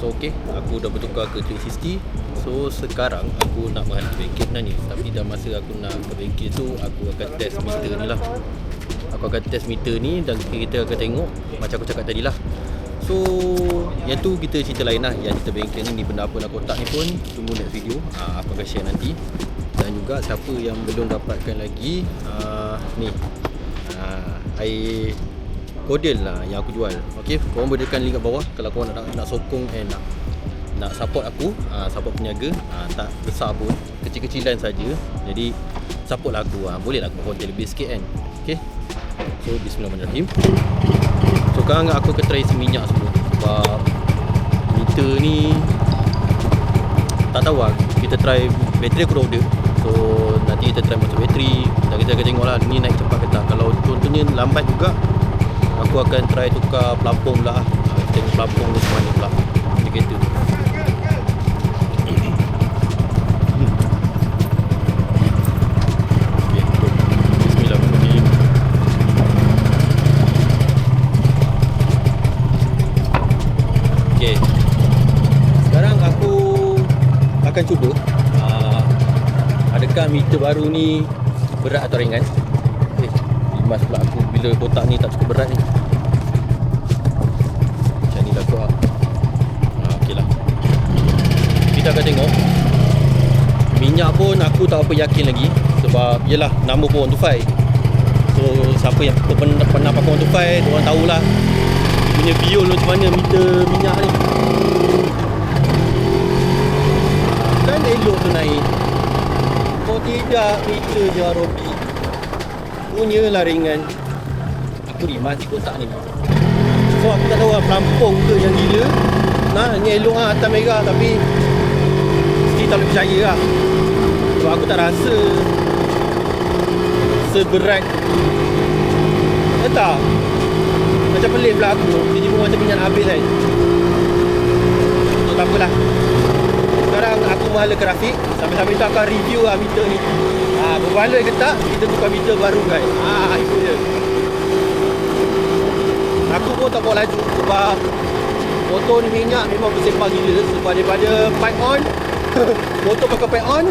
So okay, aku dah bertukar ke 360. So sekarang aku nak berhenti bengkel sebenarnya, tapi dah masa aku nak ke bengkel tu, aku akan test meter ni lah. Aku akan test meter ni dan kita akan tengok macam aku cakap tadi lah. So yang tu kita cerita lain lah. Yang cerita bengkel ni benda apa nak kotak ni pun tunggu next video. Aku akan share nanti. Dan juga siapa yang belum dapatkan lagi ni air Cordial lah yang aku jual. Okay, korang boleh tekan link kat bawah kalau korang nak sokong nak support aku, support peniaga, tak besar pun, kecil-kecilan saja. Jadi support lah aku, boleh lah aku buat konten lebih sikit kan. Okay, so bismillahirrahmanirrahim. So sekarang aku akan try isi minyak semua, sebab meter ni tak tahu lah. Kita try bateri aku dah order. So nanti kita try masuk bateri dan kita akan tengok lah ni naik cepat ke tak. Kalau contohnya lambat juga, aku akan try tukar pelampung pula lah. Tengok pelampung ni semua ni pula indikator. Bismillahirrahmanirrahim. Okay, sekarang aku akan cuba adakah meter baru ni berat atau ringan. Limas pula aku bila kotak ni tak cukup berat ni. Macam ni lah kot. Okey lah, kita akan tengok. Minyak pun aku tak apa yakin lagi, sebab yelah nama pun 125. So siapa yang pernah pakai 125, diorang tahulah punya biol macam mana meter minyak ni. Kan elok tu naik. Kau tidak meter je Robi, punyalah ringan. Aku rimas di kotak ni. So aku tak tahu lah pelampung ke yang gila. Nah, ni elok lah atas merah, tapi mesti tak boleh percaya lah, sebab aku tak rasa seberat. Tak, macam pelik pula aku. Dia pun macam minyak habis kan. So tak apalah, sekarang aku berhala grafik. Sambil-sambil tu akan review lah meter ni. Berbaloi ke tak, kita tukar meter baru guys. Itu je. Aku pun tak bawa laju, sebab motor ni minyak memang bersepah gila. Sebab daripada pipe on motor pakai pipe on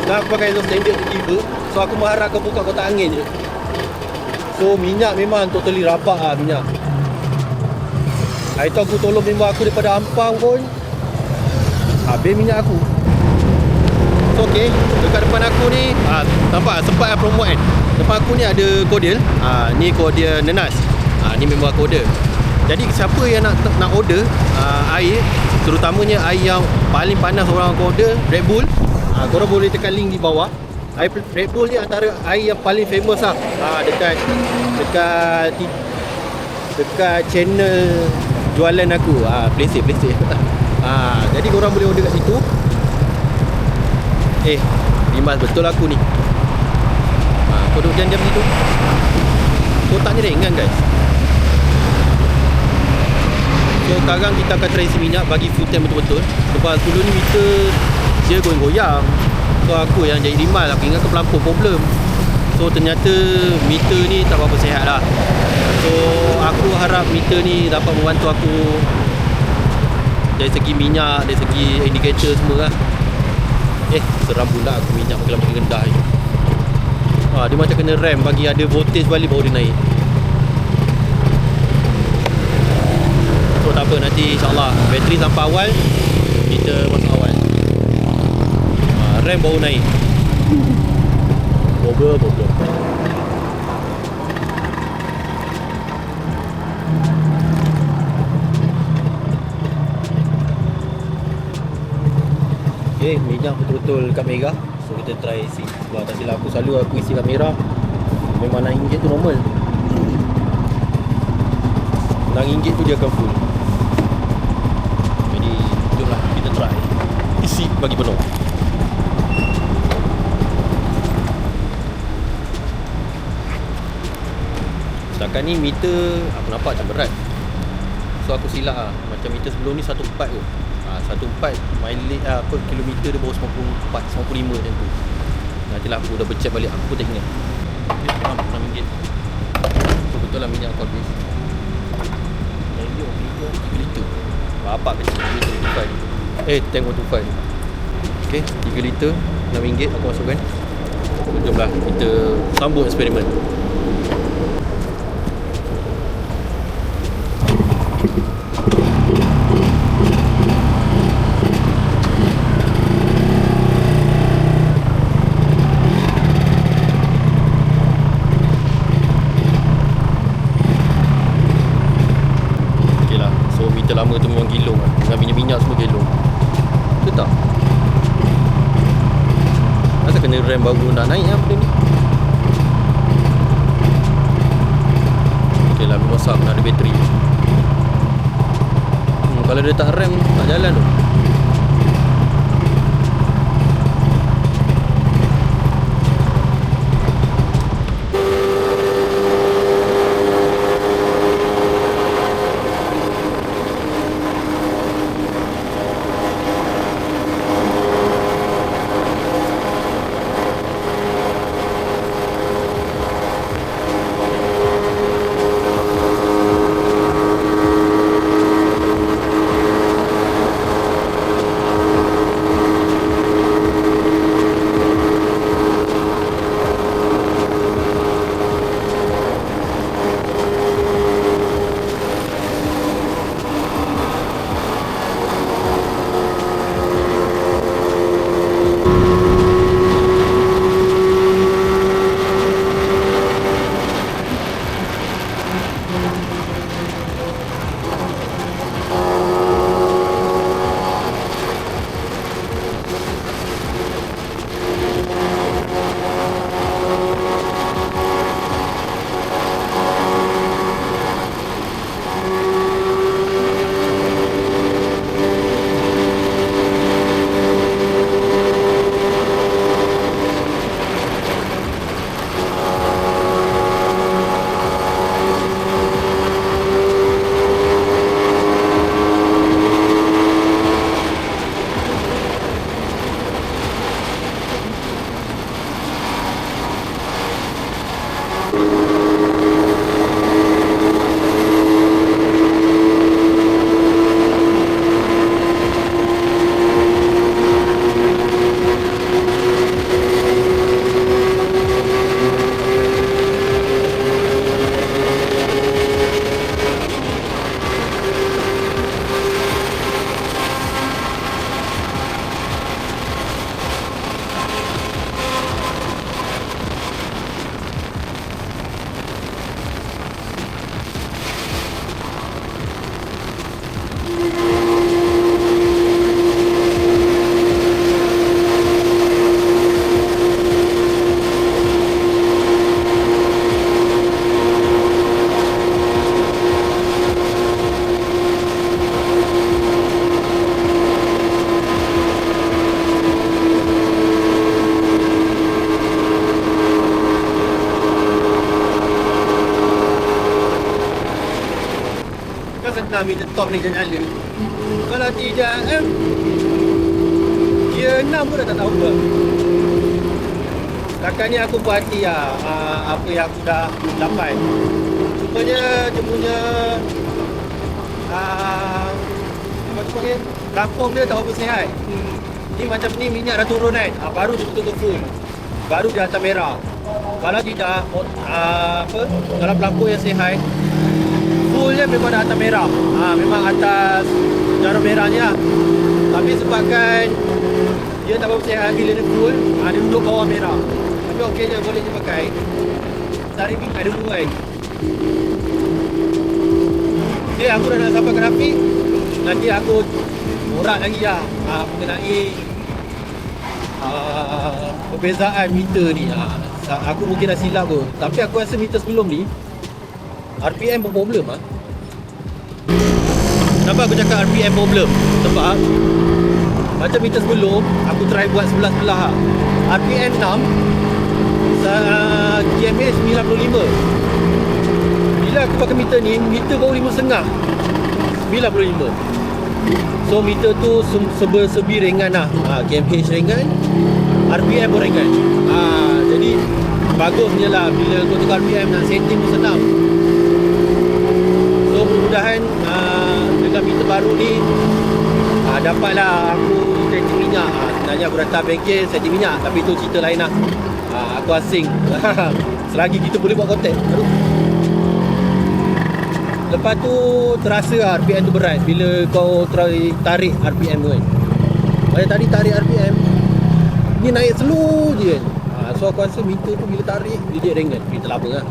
dan aku pakai exhaust standard tiba. So aku mengharapkan buka kotak angin je. So minyak memang totally rabak lah minyak. Hari tu aku tolong member aku daripada Ampang pun habis minyak aku. So okay, dekat depan aku ni nampak sempat promote kan. Depan aku ni ada Cordial. Ni Cordial Nenas. Ni member aku order. Jadi siapa yang nak order air, terutamanya air yang paling panas orang akan order, Red Bull, korang boleh tekan link di bawah. Air Red Bull ni antara air yang paling famous lah. Dekat channel jualan aku. Play safe. Jadi korang boleh order kat situ. Rimas betul aku ni. Kau duduk diam-diam situ. Kotaknya ringan guys. So sekarang kita akan try isi minyak bagi full tank betul-betul. Sebab dulu ni meter dia goyang-goyang. So aku yang jadi rimas, aku ingat ke pelampung problem. So ternyata meter ni tak berapa sihat lah. So aku harap meter ni dapat membantu aku dari segi minyak, dari segi indikator semua lah. Seram pula aku minyak makin rendah je. Dia macam kena rem bagi ada voltage balik baru dia naik. So tak apa, nanti insyaAllah bateri sampai awal kita masuk awal. Rem baru naik. Bobel. Okay, minyak betul-betul kat merah. So kita try isi. Sebab tak silap aku selalu aku isi kat merah, memang RM6 tu normal. RM6 tu dia akan full. Jadi jomlah kita try isi bagi penuh. Setakat ni meter aku nampak macam berat. So aku silap lah. Macam meter sebelum ni 1.4 tu. 1.4 mileage kilometer dia baru 94, 95 macam tu. Nantilah aku dah becek balik, aku tak ingat. Memang RM6. So betul lah minyak aku habis. RM6 3 liter. Apa kecil meter 125. Tank 125. Okay, 3 liter RM6 aku masukkan. Jomlah kita sambung eksperimen. Lama tu memang gelong lah. Dengan minyak-minyak semua gelong. Betul tak? Rasa kena rem baru nak naik lah benda ni. Ok lah, memang sah nak ada bateri. Kalau dia tak rem, tak jalan tu. Senang meter top ni je nyala. Kalau tidak dia 6 pun dah tak tahu ke. Setakat ni aku berhati lah apa yang aku dah dapat. Rupanya dia punya apa tu panggil, platform dia tak apa sihat. Ni macam ni minyak dah turun kan, baru dia betul-betul full, baru dia hantar merah. Kalau tidak kalau platform yang sihat, full dia memang dah atas merah. Memang atas jarum merahnya. Tapi sebabkan dia tak berapa sihat, bila dia full, dia duduk bawah merah. Tapi okey je, boleh je pakai. Tarik bingkai dulu kan. Okay, aku dah nak sampai grafik. Nanti aku urat lagi lah mengenai perbezaan meter ni. Aku mungkin dah silap pun. Tapi aku rasa meter sebelum ni RPM pun problem lah. Kenapa aku cakap RPM problem? Sebab macam meter sebelum, aku try buat sebelah-sebelah lah. RPM 6, GMH 95. Bila aku pakai meter ni, meter baru 5.5, 95. So meter tu serba-serbi ringan lah. GMH ringan, RPM pun ringan. Jadi bagusnya lah bila kau tukar RPM nak setting pun senang. So mudah-mudahan dengan meter baru baru ni dapatlah aku setting minyak. Sebenarnya aku datang bengkel setting minyak, tapi tu cerita lain lah. Aku asing. Selagi kita boleh buat konten. Aduh. Lepas tu terasa RPM tu berat bila kau tarik RPM tu kan. Bila tadi tarik RPM ni naik slow je kan. So aku rasa meter tu bila tarik dia ringan. Kita lama lah.